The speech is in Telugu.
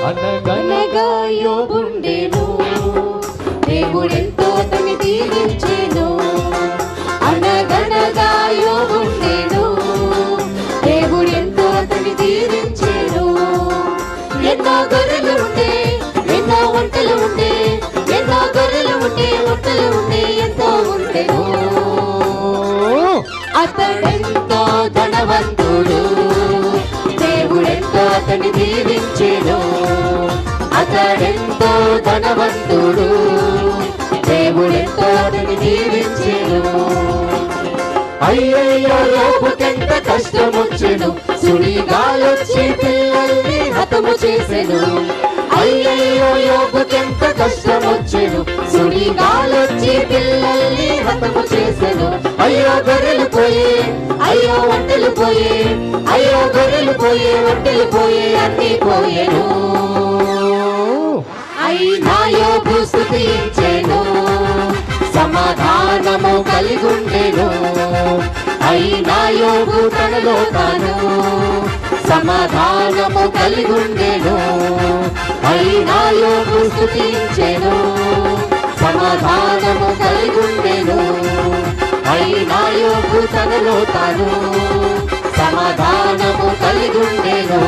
అనగనగా యోబుండెను, దేవుడెంతో అతన్ని దీవించెను. అనగనగా యోబుండెను, దేవుడెంతో అతన్ని దీవించెను. ఎన్నో గొర్రెలు ఉండే, ఎన్నో ఒంటెలు ఉండే, ఎన్నో గొర్రెలు ఉండే, ఒంటెలు ఉండే, ఎంతో ఉండెను. అతడెంతో ధనవంతుడు, దేవుడెంతో అతన్ని దీవించెను. అతడెంతో ధనవంతుడు, దేవుడెంతో అతన్ని దీవించెను. అయ్యయ్యో యోబుకెంత కష్టమొచ్చెను, సుడిగాలొచ్చి పిల్లల్ని హతము చేసెను. అయ్యయ్యో యోబుకెంత కష్టమొచ్చెను, సుడిగాలొచ్చి పిల్లల్ని హతము చేసెను. అయ్యో గొర్రెలు పోయే, అయ్యో ఒంటెలు పోయే, అయ్యో గొర్రెలు పోయే, ఒంటెలు పోయే, అన్నీ పోయెను. అయినా యోబు స్తుతించెను, సమాధానము కలిగుండెను. అయినా యోబు తనలో తాను సమాధానము కలిగుండెను. అయినా యోబు స్తుతించెను, సమాధానము కలిగుండెను. అయినా యోబు తనలో తాను సమాధానము కలిగుండెను.